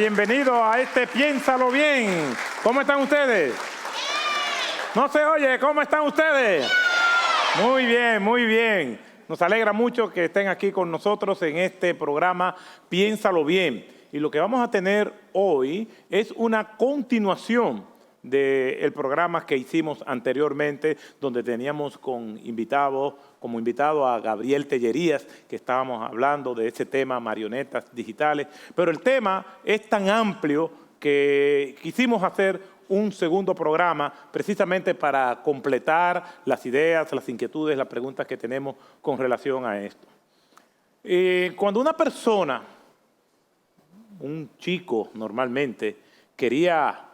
bienvenidos a este Piénsalo Bien. ¿Cómo están ustedes? ¿No se oye? ¿Cómo están ustedes? Muy bien, muy bien. Nos alegra mucho que estén aquí con nosotros en este programa Piénsalo Bien. Y lo que vamos a tener hoy es una continuación del programa que hicimos anteriormente, donde teníamos como invitado a Gabriel Tellerías, que estábamos hablando de ese tema, marionetas digitales. Pero el tema es tan amplio que quisimos hacer un segundo programa precisamente para completar las ideas, las inquietudes, las preguntas que tenemos con relación a esto. Cuando una persona, un chico normalmente, quería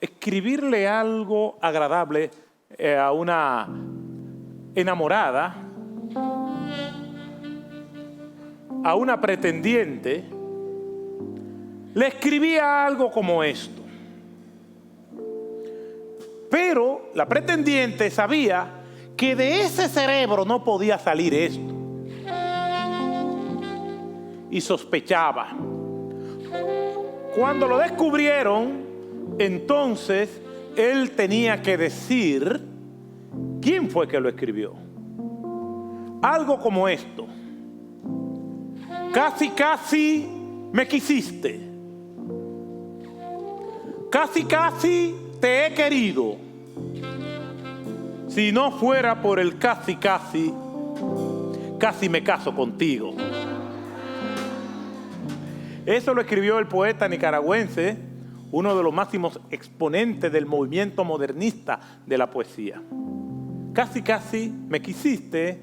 escribirle algo agradable a una enamorada, a una pretendiente, le escribía algo como esto. Pero la pretendiente sabía que de ese cerebro no podía salir esto. Y sospechaba. Cuando lo descubrieron, entonces él tenía que decir quién fue que lo escribió. Algo como esto. Casi, casi me quisiste. Casi, casi te he querido. Si no fuera por el casi, casi, casi me caso contigo. Eso lo escribió el poeta nicaragüense, uno de los máximos exponentes del movimiento modernista de la poesía. Casi, casi me quisiste,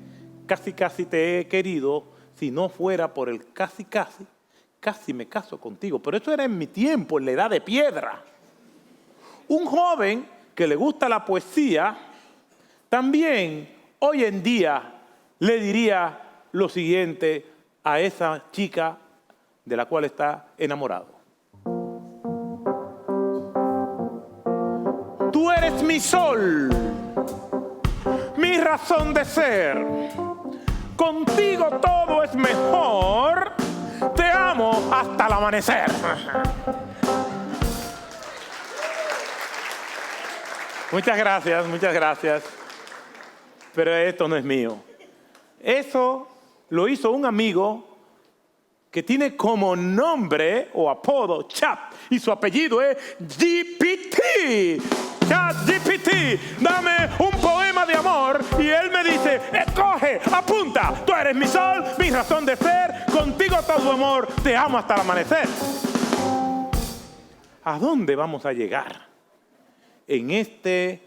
casi, casi te he querido, si no fuera por el casi, casi, casi me caso contigo. Pero eso era en mi tiempo, en la edad de piedra. Un joven que le gusta la poesía, también hoy en día le diría lo siguiente a esa chica de la cual está enamorado. Tú eres mi sol, mi razón de ser. Contigo todo es mejor. Te amo hasta el amanecer. Muchas gracias, muchas gracias. Pero esto no es mío. Eso lo hizo un amigo que tiene como nombre o apodo Chat y su apellido es GPT. ChatGPT, dame un poema de amor y él me dice, escoge, apunta, tú eres mi sol, mi razón de ser, contigo todo amor, te amo hasta el amanecer. ¿A dónde vamos a llegar en este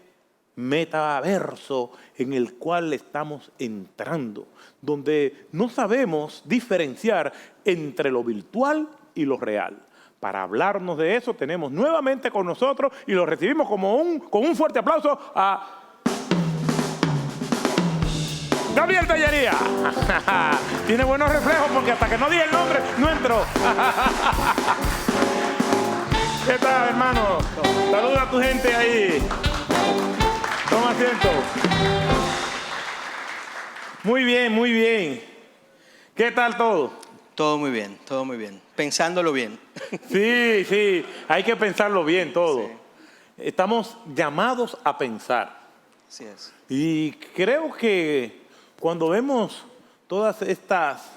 metaverso en el cual estamos entrando, donde no sabemos diferenciar entre lo virtual y lo real? Para hablarnos de eso tenemos nuevamente con nosotros y lo recibimos con un fuerte aplauso a Gabriel Tellerías. Tiene buenos reflejos porque hasta que no dije el nombre no entró. ¿Qué tal, hermano? Saluda a tu gente ahí. Toma asiento. Muy bien, muy bien. ¿Qué tal todo? Todo muy bien, todo muy bien. Pensándolo bien. Sí, sí, hay que pensarlo bien todo. Sí. Estamos llamados a pensar. Así es. Y creo que cuando vemos todas estas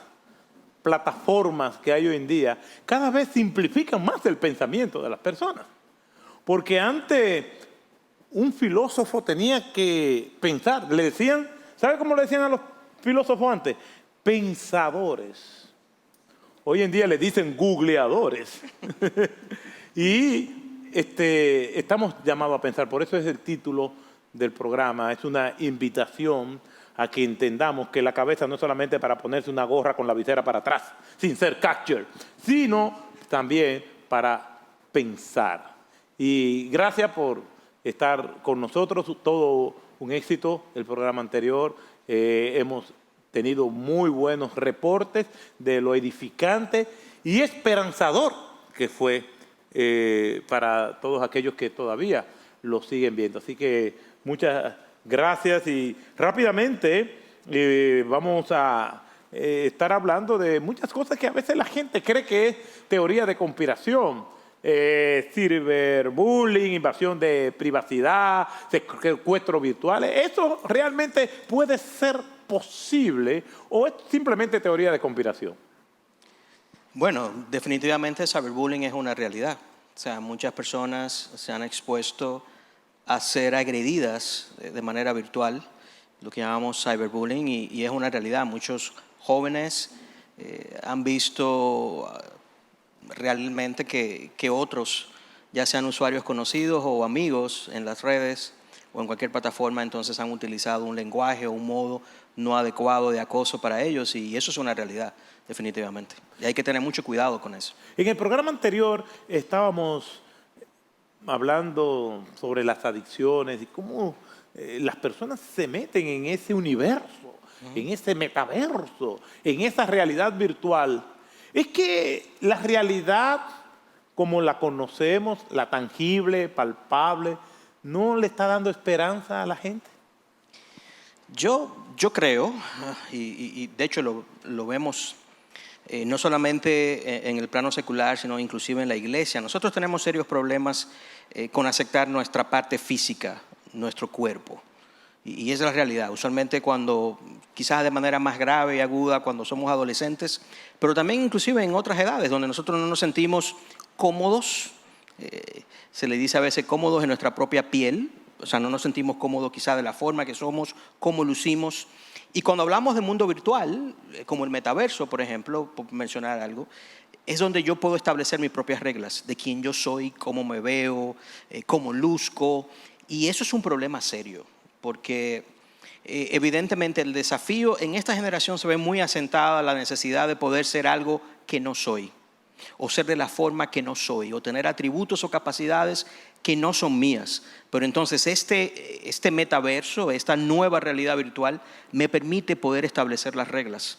plataformas que hay hoy en día, cada vez simplifican más el pensamiento de las personas. Porque antes un filósofo tenía que pensar. Le decían, ¿sabe cómo le decían a los filósofos antes? Pensadores. Hoy en día le dicen googleadores. Y estamos llamados a pensar. Por eso es el título del programa. Es una invitación a que entendamos que la cabeza no es solamente para ponerse una gorra con la visera para atrás, sin ser catcher, sino también para pensar. Y gracias por estar con nosotros. Todo un éxito el programa anterior. Hemos tenido muy buenos reportes de lo edificante y esperanzador que fue para todos aquellos que todavía lo siguen viendo. Así que muchas gracias y rápidamente vamos a estar hablando de muchas cosas que a veces la gente cree que es teoría de conspiración. Cyberbullying, invasión de privacidad, secuestros virtuales. ¿Eso realmente puede ser posible o es simplemente teoría de conspiración? Bueno, definitivamente el cyberbullying es una realidad. O sea, muchas personas se han expuesto a ser agredidas de manera virtual, lo que llamamos cyberbullying, y es una realidad. Muchos jóvenes han visto realmente que otros, ya sean usuarios conocidos o amigos en las redes o en cualquier plataforma, entonces han utilizado un lenguaje o un modo no adecuado de acoso para ellos, y eso es una realidad, definitivamente. Y hay que tener mucho cuidado con eso. En el programa anterior estábamos hablando sobre las adicciones y cómo las personas se meten en ese universo, en ese metaverso, en esa realidad virtual. Es que la realidad, como la conocemos, la tangible, palpable, no le está dando esperanza a la gente. Yo creo, y de hecho lo vemos no solamente en el plano secular, sino inclusive en la iglesia. Nosotros tenemos serios problemas con aceptar nuestra parte física, nuestro cuerpo. Y esa es la realidad. Usualmente cuando, quizás de manera más grave y aguda, cuando somos adolescentes, pero también inclusive en otras edades, donde nosotros no nos sentimos cómodos, se le dice a veces cómodos en nuestra propia piel, o sea, no nos sentimos cómodos quizás de la forma que somos, cómo lucimos. Y cuando hablamos de mundo virtual, como el metaverso, por ejemplo, por mencionar algo, es donde yo puedo establecer mis propias reglas de quién yo soy, cómo me veo, cómo luzco. Y eso es un problema serio, porque evidentemente el desafío en esta generación se ve muy asentada la necesidad de poder ser algo que no soy, o ser de la forma que no soy, o tener atributos o capacidades que no son mías. Pero entonces este metaverso, esta nueva realidad virtual, me permite poder establecer las reglas.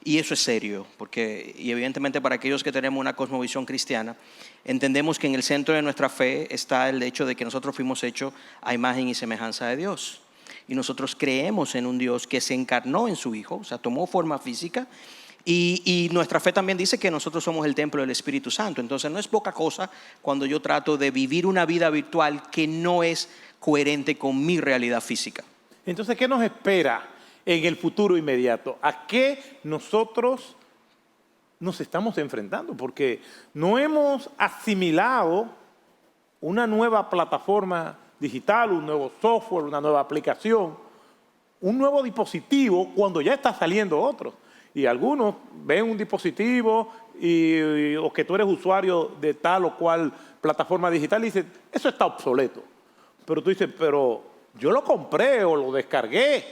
Y eso es serio, porque, y evidentemente para aquellos que tenemos una cosmovisión cristiana, entendemos que en el centro de nuestra fe está el hecho de que nosotros fuimos hechos a imagen y semejanza de Dios. Y nosotros creemos en un Dios que se encarnó en su Hijo, o sea, tomó forma física. Y nuestra fe también dice que nosotros somos el templo del Espíritu Santo. Entonces no es poca cosa cuando yo trato de vivir una vida virtual que no es coherente con mi realidad física. Entonces, ¿qué nos espera en el futuro inmediato? ¿A qué nosotros nos estamos enfrentando? Porque no hemos asimilado una nueva plataforma digital, un nuevo software, una nueva aplicación, un nuevo dispositivo cuando ya está saliendo otro. Y algunos ven un dispositivo o que tú eres usuario de tal o cual plataforma digital y dicen, eso está obsoleto. Pero tú dices, pero yo lo compré o lo descargué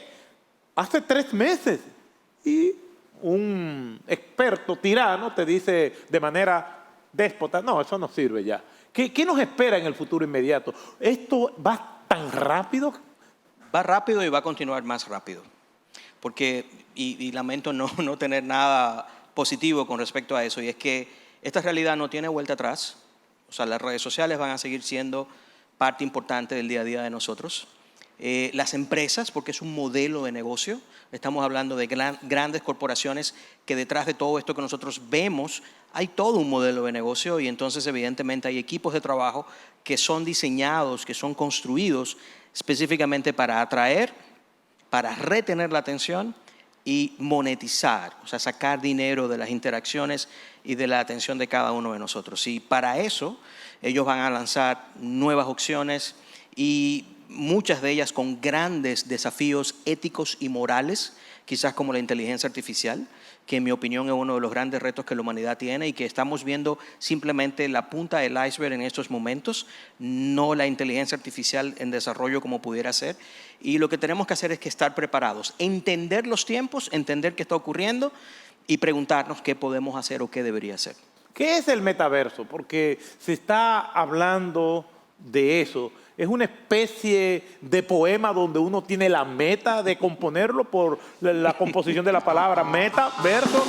hace 3 meses. Y un experto tirano te dice de manera déspota, no, eso no sirve ya. ¿Qué nos espera en el futuro inmediato? ¿Esto va tan rápido? Va rápido y va a continuar más rápido. Porque, y lamento no tener nada positivo con respecto a eso, y es que esta realidad no tiene vuelta atrás. O sea, las redes sociales van a seguir siendo parte importante del día a día de nosotros. Las empresas, porque es un modelo de negocio, estamos hablando de grandes corporaciones que detrás de todo esto que nosotros vemos hay todo un modelo de negocio, y entonces evidentemente hay equipos de trabajo que son diseñados, que son construidos específicamente para atraer, para retener la atención y monetizar, o sea, sacar dinero de las interacciones y de la atención de cada uno de nosotros. Y para eso ellos van a lanzar nuevas opciones, y muchas de ellas con grandes desafíos éticos y morales, quizás como la inteligencia artificial, que en mi opinión es uno de los grandes retos que la humanidad tiene y que estamos viendo simplemente la punta del iceberg en estos momentos, no la inteligencia artificial en desarrollo como pudiera ser. Y lo que tenemos que hacer es que estar preparados, entender los tiempos, entender qué está ocurriendo y preguntarnos qué podemos hacer o qué debería hacer. ¿Qué es el metaverso? Porque se está hablando de eso. Es una especie de poema donde uno tiene la meta de componerlo por la composición de la palabra metaverso.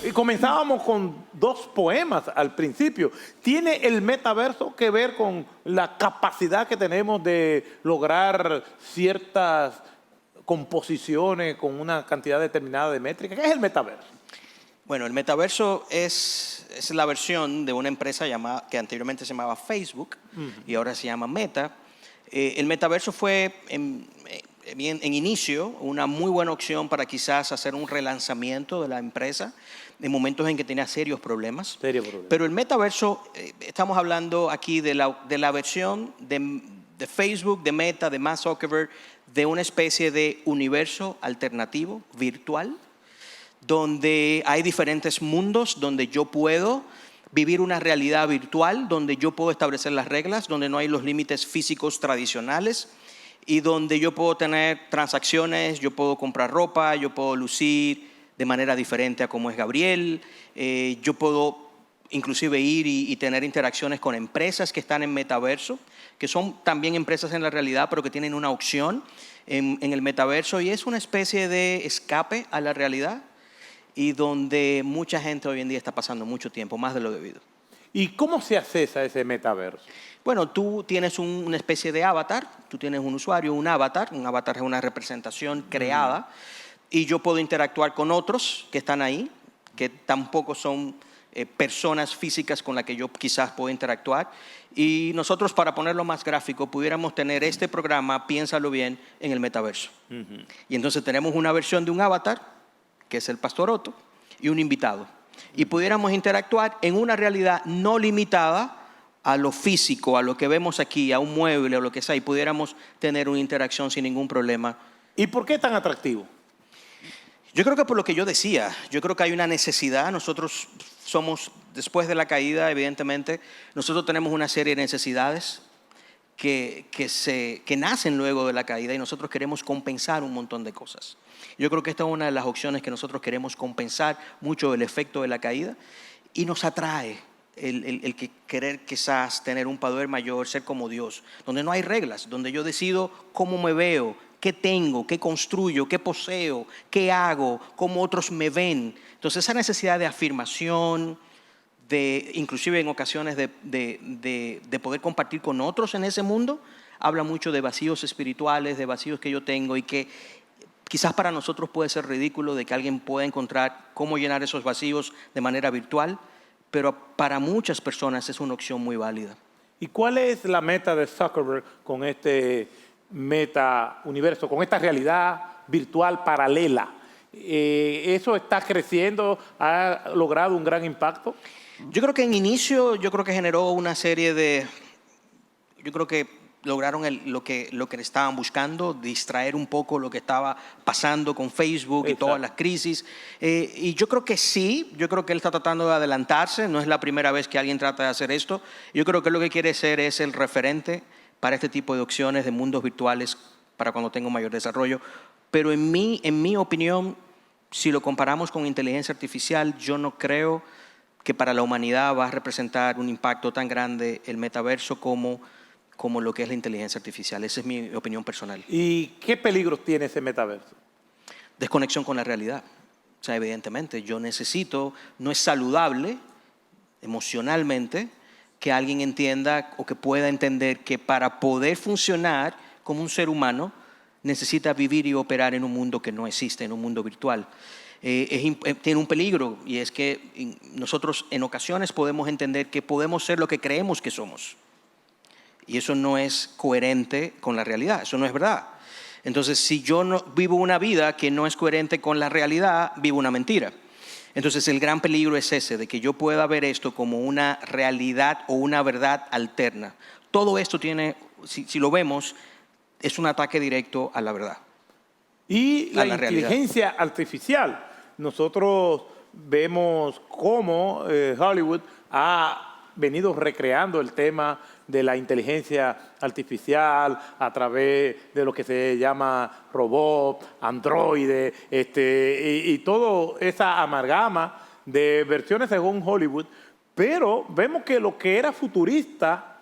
Y comenzábamos con 2 poemas al principio. ¿Tiene el metaverso que ver con la capacidad que tenemos de lograr ciertas composiciones con una cantidad determinada de métricas. ¿Qué es el metaverso? Bueno, el metaverso es la versión de una empresa que anteriormente se llamaba Facebook y ahora se llama Meta. El metaverso fue en inicio una muy buena opción para quizás hacer un relanzamiento de la empresa en momentos en que tenía serios problemas. Pero el metaverso, estamos hablando aquí de la versión de Facebook, de Meta, de Mark Zuckerberg, de una especie de universo alternativo, virtual, donde hay diferentes mundos, donde yo puedo vivir una realidad virtual, donde yo puedo establecer las reglas, donde no hay los límites físicos tradicionales y donde yo puedo tener transacciones, yo puedo comprar ropa, yo puedo lucir de manera diferente a como es Gabriel, yo puedo inclusive ir y tener interacciones con empresas que están en metaverso, que son también empresas en la realidad, pero que tienen una opción en el metaverso, y es una especie de escape a la realidad y donde mucha gente hoy en día está pasando mucho tiempo, más de lo debido. ¿Y cómo se accesa a ese metaverso? Bueno, tú tienes una especie de avatar, tú tienes un usuario, un avatar es una representación creada, y yo puedo interactuar con otros que están ahí, que tampoco son personas físicas con las que yo quizás puedo interactuar, y nosotros, para ponerlo más gráfico, pudiéramos tener este programa, piénsalo bien, en el metaverso. Y entonces tenemos una versión de un avatar, que es el Pastor Otto, y un invitado. Y pudiéramos interactuar en una realidad no limitada a lo físico, a lo que vemos aquí, a un mueble o lo que sea, y pudiéramos tener una interacción sin ningún problema. ¿Y por qué tan atractivo? Yo creo que por lo que yo decía, yo creo que hay una necesidad. Nosotros somos, después de la caída, evidentemente, nosotros tenemos una serie de necesidades que nacen luego de la caída, y nosotros queremos compensar un montón de cosas. Yo creo que esta es una de las opciones que nosotros queremos compensar mucho el efecto de la caída, y nos atrae el que querer quizás tener un poder mayor, ser como Dios, donde no hay reglas, donde yo decido cómo me veo, qué tengo, qué construyo, qué poseo, qué hago, cómo otros me ven. Entonces esa necesidad de afirmación, inclusive en ocasiones de poder compartir con otros en ese mundo, habla mucho de vacíos espirituales, de vacíos que yo tengo, y que quizás para nosotros puede ser ridículo de que alguien pueda encontrar cómo llenar esos vacíos de manera virtual, pero para muchas personas es una opción muy válida. ¿Y cuál es la meta de Zuckerberg con este meta universo, con esta realidad virtual paralela? ¿Eso está creciendo? ¿Ha logrado un gran impacto? Yo creo que en inicio, generó una serie de... Yo creo que lograron lo que estaban buscando, distraer un poco lo que estaba pasando con Facebook. Exacto. Y todas las crisis. Y yo creo que sí, yo creo que él está tratando de adelantarse. No es la primera vez que alguien trata de hacer esto. Yo creo que lo que quiere ser es el referente para este tipo de opciones de mundos virtuales para cuando tenga un mayor desarrollo. Pero en mi opinión, si lo comparamos con inteligencia artificial, yo no creo que para la humanidad va a representar un impacto tan grande el metaverso como lo que es la inteligencia artificial. Esa es mi opinión personal. ¿Y qué peligros tiene ese metaverso? Desconexión con la realidad. O sea, evidentemente, no es saludable emocionalmente que alguien entienda o que pueda entender que para poder funcionar como un ser humano necesita vivir y operar en un mundo que no existe, en un mundo virtual. Tiene un peligro, y es que nosotros en ocasiones podemos entender que podemos ser lo que creemos que somos. Y eso no es coherente con la realidad, eso no es verdad. Entonces, si yo no vivo una vida que no es coherente con la realidad, vivo una mentira. Entonces, el gran peligro es ese, de que yo pueda ver esto como una realidad o una verdad alterna. Todo esto tiene, si lo vemos, es un ataque directo a la verdad. Y la inteligencia artificial. Nosotros vemos cómo Hollywood ha venido recreando el tema de la inteligencia artificial a través de lo que se llama robot, androide, y toda esa amalgama de versiones según Hollywood. Pero vemos que lo que era futurista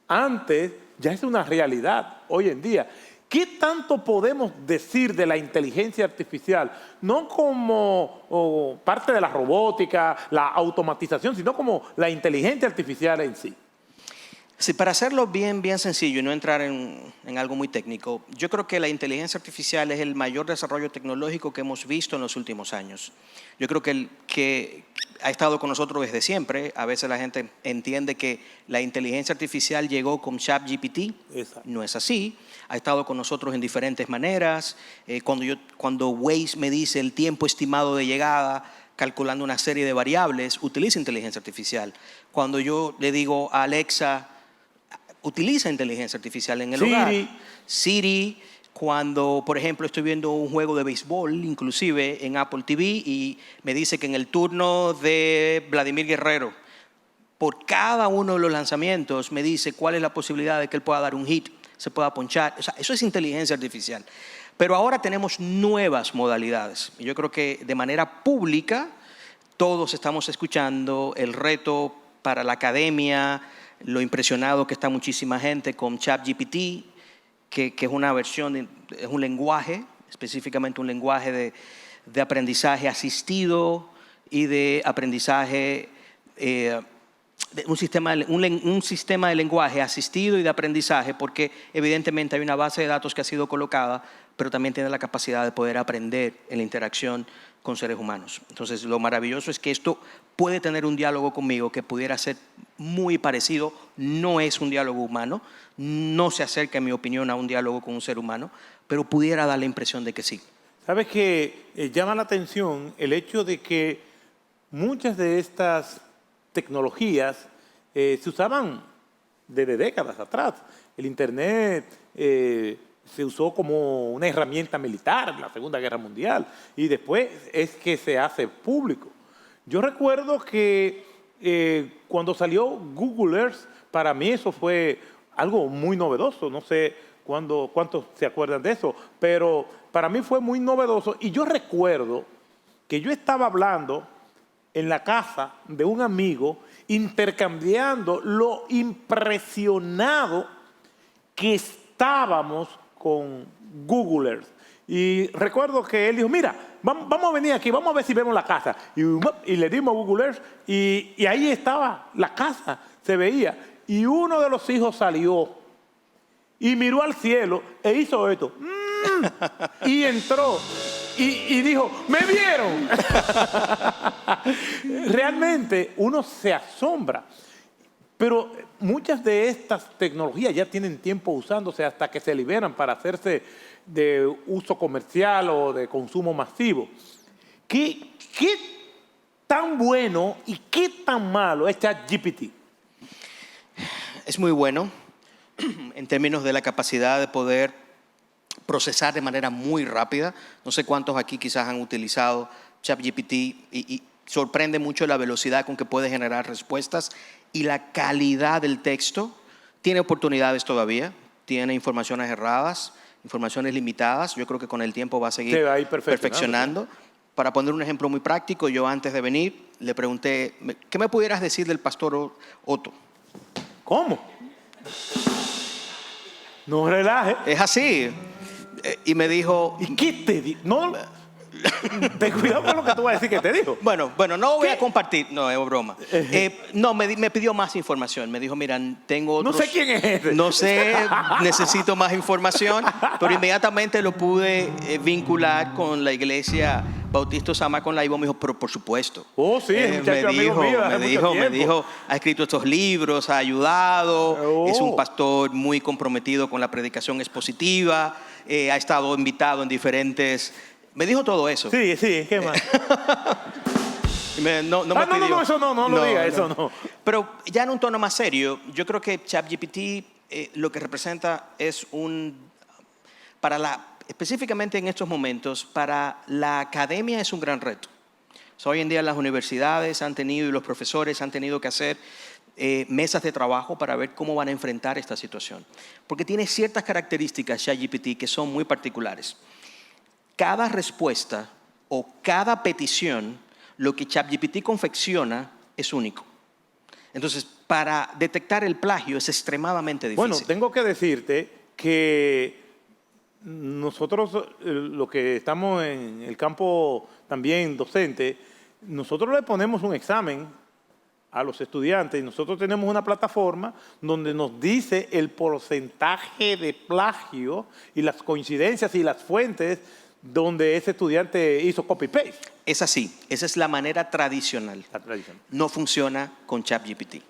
antes ya es una realidad hoy en día. ¿Qué tanto podemos decir de la inteligencia artificial? No como parte de la robótica, la automatización, sino como la inteligencia artificial en sí. Sí, para hacerlo bien sencillo y no entrar en algo muy técnico, yo creo que la inteligencia artificial es el mayor desarrollo tecnológico que hemos visto en los últimos años. Yo creo que ha estado con nosotros desde siempre. A veces la gente entiende que la inteligencia artificial llegó con ChatGPT. Exacto. No es así. Ha estado con nosotros en diferentes maneras. Cuando Waze me dice el tiempo estimado de llegada, calculando una serie de variables, utiliza inteligencia artificial. Cuando yo le digo a Alexa, utiliza inteligencia artificial en el hogar. Siri, cuando, por ejemplo, estoy viendo un juego de béisbol, inclusive en Apple TV, y me dice que en el turno de Vladimir Guerrero, por cada uno de los lanzamientos, me dice cuál es la posibilidad de que él pueda dar un hit, se pueda ponchar. O sea, eso es inteligencia artificial. Pero ahora tenemos nuevas modalidades. Y yo creo que de manera pública todos estamos escuchando el reto para la academia, lo impresionado que está muchísima gente con ChatGPT, que es una versión, es un lenguaje, específicamente un lenguaje de aprendizaje asistido y de aprendizaje, un sistema de lenguaje asistido y de aprendizaje, porque evidentemente hay una base de datos que ha sido colocada, pero también tiene la capacidad de poder aprender en la interacción con seres humanos. Entonces, lo maravilloso es que esto puede tener un diálogo conmigo que pudiera ser muy parecido. No es un diálogo humano, no se acerca, en mi opinión, a un diálogo con un ser humano, pero pudiera dar la impresión de que sí. ¿Sabes que llama la atención el hecho de que muchas de estas tecnologías se usaban desde décadas atrás? El Internet se usó como una herramienta militar en la Segunda Guerra Mundial y después es que se hace público. Yo recuerdo que cuando salió Google Earth, para mí eso fue algo muy novedoso. No sé cuántos se acuerdan de eso, pero para mí fue muy novedoso. Y yo recuerdo que yo estaba hablando en la casa de un amigo, intercambiando lo impresionado que estábamos con Google Earth. Y recuerdo que él dijo, mira, vamos a venir aquí, vamos a ver si vemos la casa. Y le dimos a Google Earth y ahí estaba la casa, se veía. Y uno de los hijos salió y miró al cielo e hizo esto. Y entró y dijo, ¡me vieron! Realmente uno se asombra. Pero muchas de estas tecnologías ya tienen tiempo usándose hasta que se liberan para hacerse de uso comercial o de consumo masivo. ¿Qué tan bueno y qué tan malo es ChatGPT? Es muy bueno en términos de la capacidad de poder procesar de manera muy rápida. No sé cuántos aquí quizás han utilizado ChatGPT y sorprende mucho la velocidad con que puede generar respuestas y la calidad del texto. Tiene oportunidades todavía, tiene informaciones erradas, informaciones limitadas. Yo creo que con el tiempo va a seguir perfeccionando. Para poner un ejemplo muy práctico, yo antes de venir le pregunté, ¿qué me pudieras decir del pastor Otto? ¿Cómo? No relaje. Es así. Y me dijo... ¿Y qué te dijo? No, ten cuidado con lo que tú vas a decir que te dijo. Bueno, no voy a compartir. No, es broma. No, me pidió más información. Me dijo, mira, tengo otros... No sé quién es ese. No sé, necesito más información. Pero inmediatamente lo pude vincular con la iglesia Bautista Osama con la Ivo. Me dijo, pero por supuesto. Oh, sí, muchacho amigo mío, me dijo, ha escrito estos libros, ha ayudado, es un pastor muy comprometido con la predicación expositiva, ha estado invitado en diferentes... Me dijo todo eso. Sí, ¿qué más? No, eso no diga, eso no. Pero ya en un tono más serio, yo creo que ChatGPT lo que representa es específicamente en estos momentos, para la academia es un gran reto. Hoy en día las universidades han tenido y los profesores han tenido que hacer mesas de trabajo para ver cómo van a enfrentar esta situación. Porque tiene ciertas características ChatGPT que son muy particulares. Cada respuesta o cada petición, lo que ChatGPT confecciona es único. Entonces, para detectar el plagio es extremadamente difícil. Bueno, tengo que decirte que nosotros, los que estamos en el campo también docente, nosotros le ponemos un examen a los estudiantes y nosotros tenemos una plataforma donde nos dice el porcentaje de plagio y las coincidencias y las fuentes donde ese estudiante hizo copy-paste. Es así, esa es la manera tradicional. La tradición. No funciona con ChatGPT.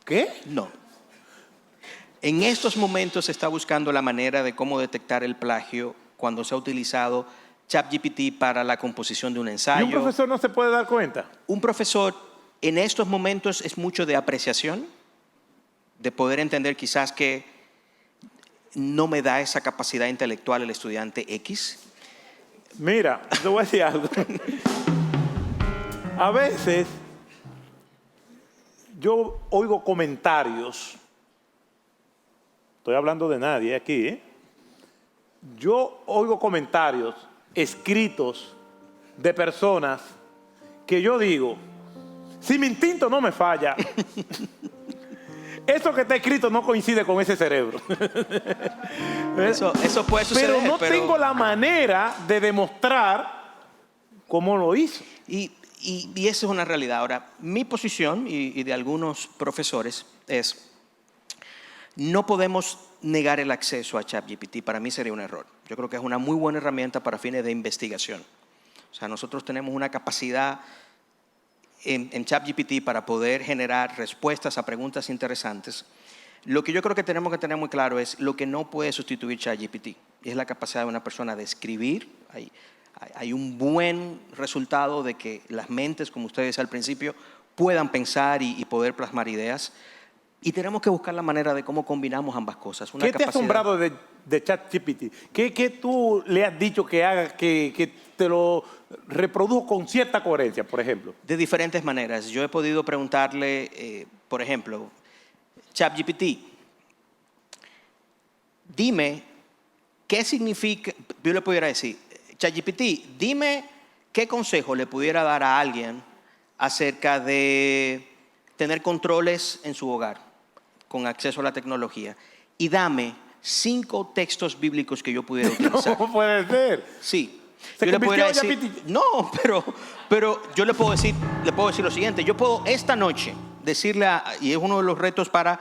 ¿Qué? No. En estos momentos se está buscando la manera de cómo detectar el plagio cuando se ha utilizado ChatGPT para la composición de un ensayo. ¿Y un profesor no se puede dar cuenta? Un profesor en estos momentos es mucho de apreciación, de poder entender quizás que no me da esa capacidad intelectual el estudiante X. Mira, te voy a decir algo. A veces yo oigo comentarios, estoy hablando de nadie aquí, ¿eh? Yo oigo comentarios escritos de personas que yo digo, si mi instinto no me falla, eso que está escrito no coincide con ese cerebro. Eso puede suceder. Pero no tengo la manera de demostrar cómo lo hizo. Y esa es una realidad. Ahora, mi posición y de algunos profesores es, no podemos negar el acceso a ChatGPT. Para mí sería un error. Yo creo que es una muy buena herramienta para fines de investigación. O sea, nosotros tenemos una capacidad en ChatGPT para poder generar respuestas a preguntas interesantes. Lo que yo creo que tenemos que tener muy claro es lo que no puede sustituir ChatGPT. Y es la capacidad de una persona de escribir. Hay un buen resultado de que las mentes, como usted decía al principio, puedan pensar y poder plasmar ideas. Y tenemos que buscar la manera de cómo combinamos ambas cosas. ¿Qué te ha asombrado de ChatGPT? ¿Qué tú le has dicho que haga que te lo reprodujo con cierta coherencia, por ejemplo? De diferentes maneras. Yo he podido preguntarle, por ejemplo, ChatGPT, dime qué significa, yo le pudiera decir, ChatGPT, dime qué consejo le pudiera dar a alguien acerca de tener controles en su hogar con acceso a la tecnología y dame 5 textos bíblicos que yo pudiera utilizar. ¿Cómo puede ser? Sí. ¿Se Yo le pudiera convirtió decir, ChatGPT? no, pero yo le puedo decir lo siguiente. Yo puedo esta noche decirle, y es uno de los retos para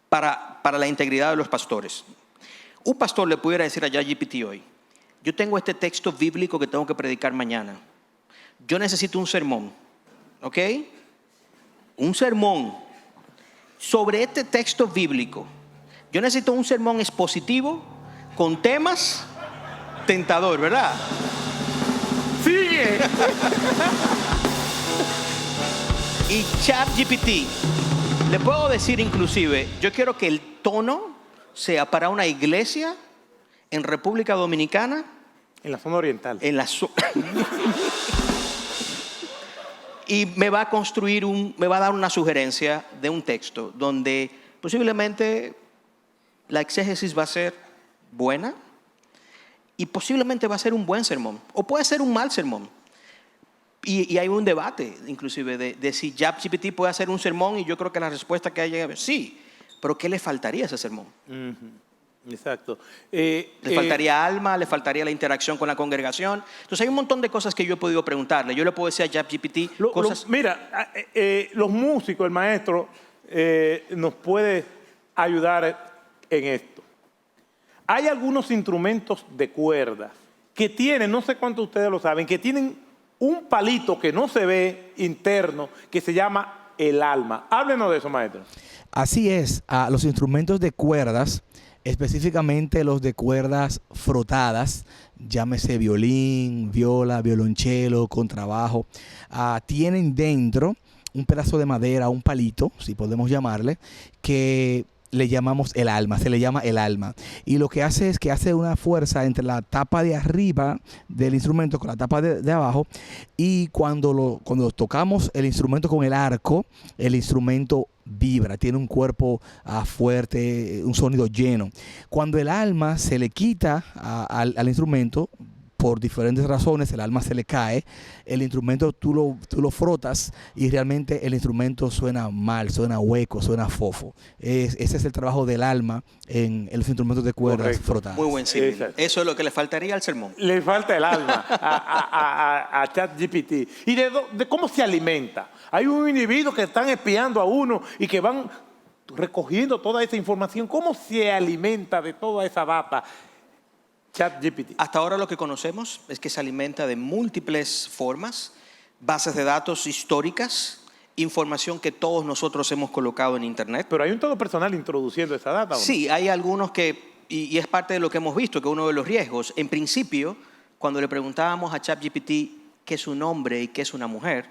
la integridad de los pastores. Un pastor le pudiera decir a ChatGPT hoy, yo tengo este texto bíblico que tengo que predicar mañana. Yo necesito un sermón, ¿ok? Un sermón sobre este texto bíblico. Yo necesito un sermón expositivo con temas tentador, ¿verdad? ¡Sigue! Y ChatGPT, le puedo decir inclusive, yo quiero que el tono sea para una iglesia en República Dominicana. En la zona oriental. Y me va a construir me va a dar una sugerencia de un texto donde posiblemente la exégesis va a ser buena y posiblemente va a ser un buen sermón o puede ser un mal sermón. Y hay un debate inclusive de si ChatGPT puede hacer un sermón y yo creo que la respuesta que hay es sí, pero ¿qué le faltaría a ese sermón? Exacto. Le faltaría alma, le faltaría la interacción con la congregación. Entonces hay un montón de cosas que yo he podido preguntarle. Yo le puedo decir a ChatGPT cosas. Mira, los músicos, el maestro, nos puede ayudar en esto. Hay algunos instrumentos de cuerda que tienen, no sé cuántos de ustedes lo saben, que tienen un palito que no se ve interno, que se llama el alma. Háblenos de eso, maestro. Así es, los instrumentos de cuerdas, específicamente los de cuerdas frotadas, llámese violín, viola, violonchelo, contrabajo, tienen dentro un pedazo de madera, un palito, si podemos llamarle, que le llamamos el alma, se le llama el alma. Y lo que hace es que hace una fuerza entre la tapa de arriba del instrumento con la tapa de abajo, y cuando tocamos el instrumento con el arco, el instrumento vibra, tiene un cuerpo fuerte, un sonido lleno. Cuando el alma se le quita al instrumento, por diferentes razones, el alma se le cae, el instrumento tú lo frotas y realmente el instrumento suena mal, suena hueco, suena fofo. Ese es el trabajo del alma en los instrumentos de cuerdas frotadas. Muy buen símil. Eso es lo que le faltaría al sermón. Le falta el alma a ChatGPT. ¿Y de cómo se alimenta? Hay un individuo que están espiando a uno y que van recogiendo toda esa información. ¿Cómo se alimenta de toda esa data ChatGPT? Hasta ahora lo que conocemos es que se alimenta de múltiples formas, bases de datos históricas, información que todos nosotros hemos colocado en Internet. Pero hay un todo personal introduciendo esa data, ¿o no? Sí, hay algunos que, y es parte de lo que hemos visto, que uno de los riesgos, en principio, cuando le preguntábamos a ChatGPT qué es un hombre y qué es una mujer,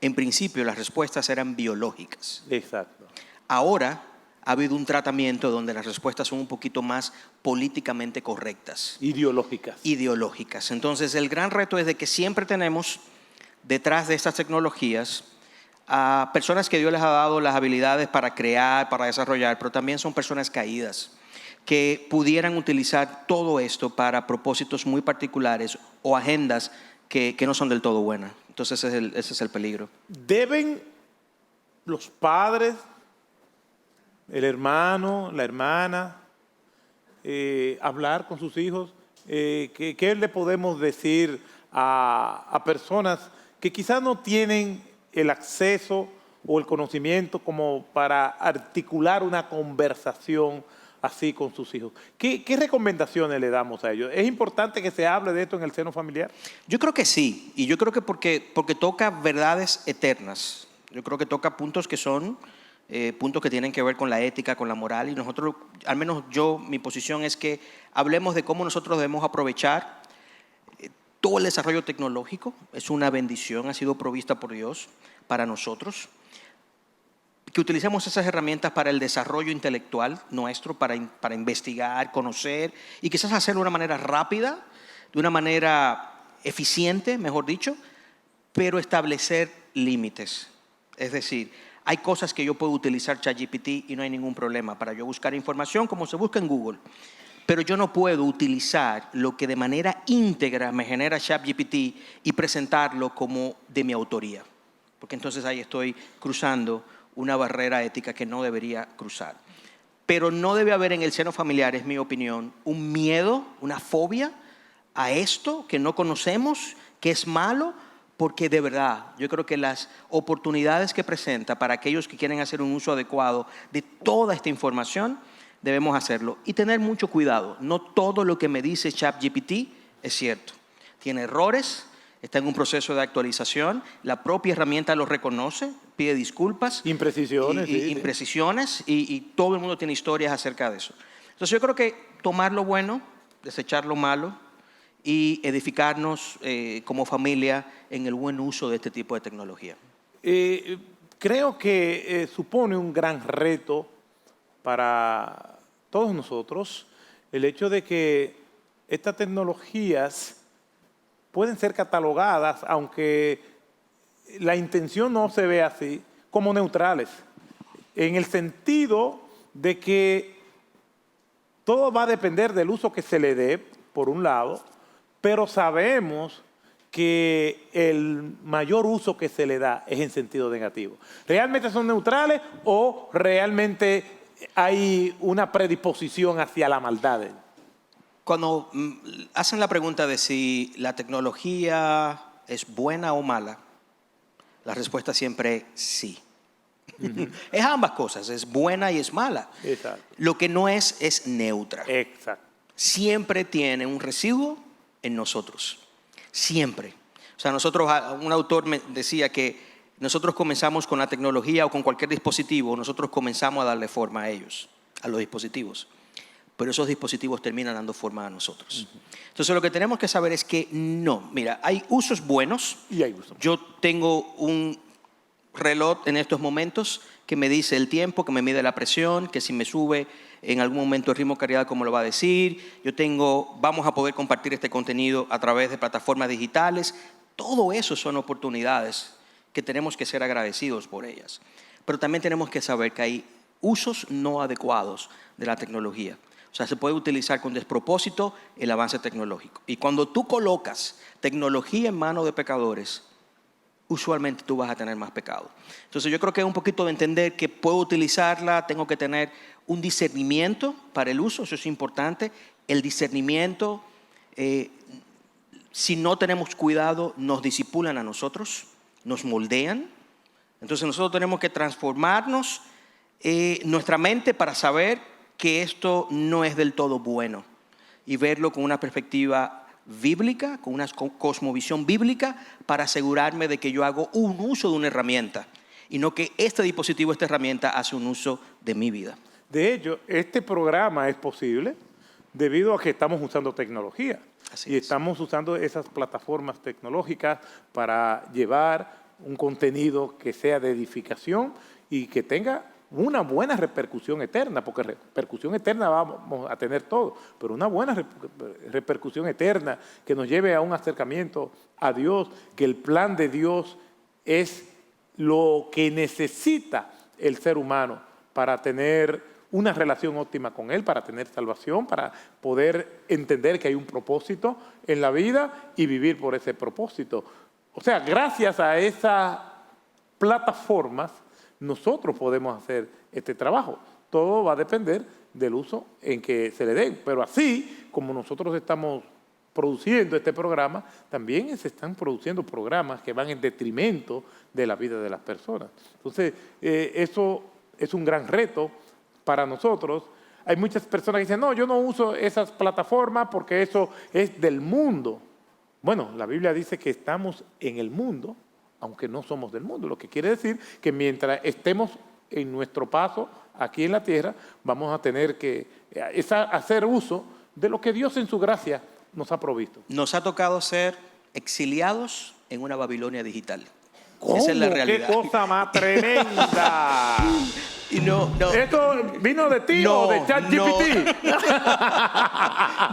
en principio las respuestas eran biológicas. Exacto. Ahora ha habido un tratamiento donde las respuestas son un poquito más políticamente correctas. Ideológicas. Entonces, el gran reto es de que siempre tenemos detrás de estas tecnologías a personas que Dios les ha dado las habilidades para crear, para desarrollar, pero también son personas caídas que pudieran utilizar todo esto para propósitos muy particulares o agendas que no son del todo buenas. Entonces, ese es el peligro. ¿Deben los padres, el hermano, la hermana, hablar con sus hijos? ¿Qué le podemos decir a personas que quizás no tienen el acceso o el conocimiento como para articular una conversación así con sus hijos? ¿Qué recomendaciones le damos a ellos? ¿Es importante que se hable de esto en el seno familiar? Yo creo que sí, y yo creo que porque toca verdades eternas. Yo creo que toca puntos que son puntos que tienen que ver con la ética, con la moral, y nosotros, al menos yo, mi posición es que hablemos de cómo nosotros debemos aprovechar todo el desarrollo tecnológico. Es una bendición, ha sido provista por Dios para nosotros. Que utilicemos esas herramientas para el desarrollo intelectual nuestro, para investigar, conocer y quizás hacerlo de una manera rápida, de una manera eficiente, mejor dicho, pero límites. Es decir, hay cosas que yo puedo utilizar ChatGPT y no hay ningún problema para yo buscar información como se busca en Google. Pero yo no puedo utilizar lo que de manera íntegra me genera ChatGPT y presentarlo como de mi autoría. Porque entonces ahí estoy cruzando una barrera ética que no debería cruzar. Pero no debe haber en el seno familiar, es mi opinión, un miedo, una fobia a esto que no conocemos, que es malo, porque de verdad yo creo que las oportunidades que presenta para aquellos que quieren hacer un uso adecuado de toda esta información, debemos hacerlo y tener mucho cuidado. No todo lo que me dice ChatGPT es cierto. Tiene errores, está en un proceso de actualización, la propia herramienta lo reconoce, pide disculpas. Imprecisiones. Imprecisiones y todo el mundo tiene historias acerca de eso. Entonces yo creo que tomar lo bueno, desechar lo malo y edificarnos como familia en el buen uso de este tipo de tecnología. Creo que supone un gran reto para todos nosotros el hecho de que estas tecnologías pueden ser catalogadas, aunque la intención no se ve así, como neutrales, en el sentido de que todo va a depender del uso que se le dé, por un lado, pero sabemos que el mayor uso que se le da es en sentido negativo. ¿Realmente son neutrales o realmente hay una predisposición hacia la maldad? Cuando hacen la pregunta de si la tecnología es buena o mala, la respuesta siempre es sí. Es ambas cosas, es buena y es mala. Exacto. Lo que no es neutra. Exacto. Siempre tiene un residuo en nosotros. Siempre. O sea, un autor me decía que nosotros comenzamos con la tecnología o con cualquier dispositivo, nosotros comenzamos a darle forma a ellos, a los dispositivos. Pero esos dispositivos terminan dando forma a nosotros. Entonces lo que tenemos que saber es que no. Mira, hay usos buenos. Y hay usos. Yo tengo un reloj en estos momentos que me dice el tiempo, que me mide la presión, que si me sube en algún momento el ritmo cardíaco, como lo va a decir. Vamos a poder compartir este contenido a través de plataformas digitales. Todo eso son oportunidades que tenemos que ser agradecidos por ellas. Pero también tenemos que saber que hay usos no adecuados de la tecnología. O sea, se puede utilizar con despropósito el avance tecnológico. Y cuando tú colocas tecnología en manos de pecadores, usualmente tú vas a tener más pecado. Entonces yo creo que es un poquito de entender que puedo utilizarla, tengo que tener un discernimiento para el uso, eso es importante. El discernimiento, si no tenemos cuidado, nos disipulan a nosotros, nos moldean, Entonces nosotros tenemos que transformarnos nuestra mente para saber que esto no es del todo bueno y verlo con una perspectiva bíblica, con una cosmovisión bíblica, para asegurarme de que yo hago un uso de una herramienta y no que este dispositivo, esta herramienta hace un uso de mi vida. De hecho, este programa es posible debido a que estamos usando tecnología. Así y es. estamos usando esas plataformas tecnológicas para llevar un contenido que sea de edificación y que tenga una buena repercusión eterna, porque repercusión eterna vamos a tener todo, pero una buena repercusión eterna que nos lleve a un acercamiento a Dios, que el plan de Dios es lo que necesita el ser humano para tener una relación óptima con Él, para tener salvación, para poder entender que hay un propósito en la vida y vivir por ese propósito. O sea, gracias a esas plataformas, nosotros podemos hacer este trabajo. Todo va a depender del uso en que se le den. Pero así como nosotros estamos produciendo este programa, también se están produciendo programas que van en detrimento de la vida de las personas. Entonces, eso es un gran reto para nosotros. Hay muchas personas que dicen, no, yo no uso esas plataformas porque eso es del mundo. Bueno, la Biblia dice que estamos en el mundo, aunque no somos del mundo, lo que quiere decir que mientras estemos en nuestro paso aquí en la tierra, vamos a tener que hacer uso de lo que Dios en su gracia nos ha provisto. Nos ha tocado ser exiliados en una Babilonia digital. ¿Cómo? Esa es la realidad. ¡Qué cosa más tremenda! Y no. ¿Esto vino de ti o de ChatGPT?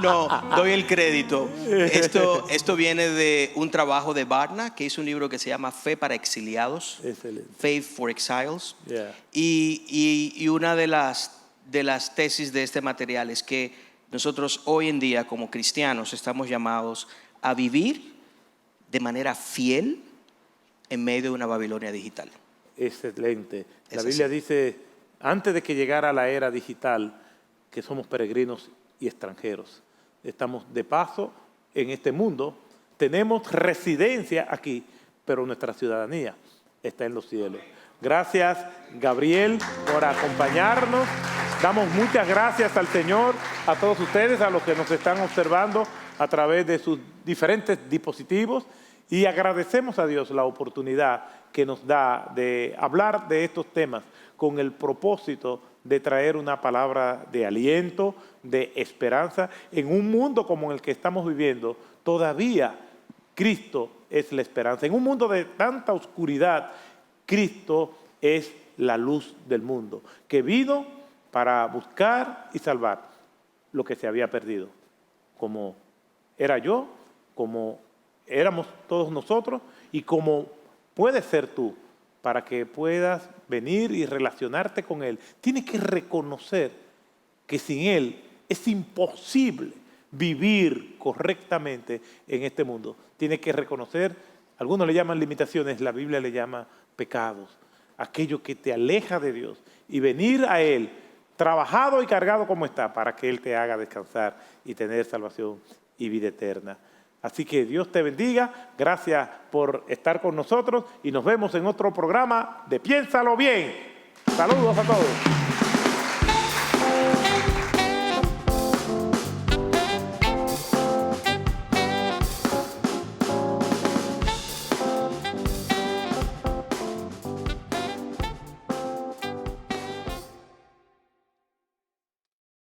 No, doy el crédito. Esto viene de un trabajo de Barna, que hizo un libro que se llama Fe para Exiliados. Excelente. Faith for Exiles. Yeah. Y una de las tesis de este material es que nosotros hoy en día como cristianos estamos llamados a vivir de manera fiel en medio de una Babilonia digital. Excelente. La Es Biblia así. dice, antes de que llegara la era digital, que somos peregrinos y extranjeros. Estamos de paso en este mundo, tenemos residencia aquí, pero nuestra ciudadanía está en los cielos. Gracias, Gabriel, por acompañarnos. Damos muchas gracias al Señor, a todos ustedes, a los que nos están observando a través de sus diferentes dispositivos, y agradecemos a Dios la oportunidad que nos da de hablar de estos temas con el propósito de traer una palabra de aliento, de esperanza. En un mundo como el que estamos viviendo, todavía Cristo es la esperanza. En un mundo de tanta oscuridad, Cristo es la luz del mundo, que vino para buscar y salvar lo que se había perdido, como era yo, como éramos todos nosotros y como puedes ser tú, para que puedas venir y relacionarte con Él. Tienes que reconocer que sin Él es imposible vivir correctamente en este mundo. Tienes que reconocer, algunos le llaman limitaciones, la Biblia le llama pecados, aquello que te aleja de Dios, y venir a Él trabajado y cargado como está, para que Él te haga descansar y tener salvación y vida eterna. Así que Dios te bendiga, gracias por estar con nosotros y nos vemos en otro programa de Piénsalo Bien. Saludos a todos.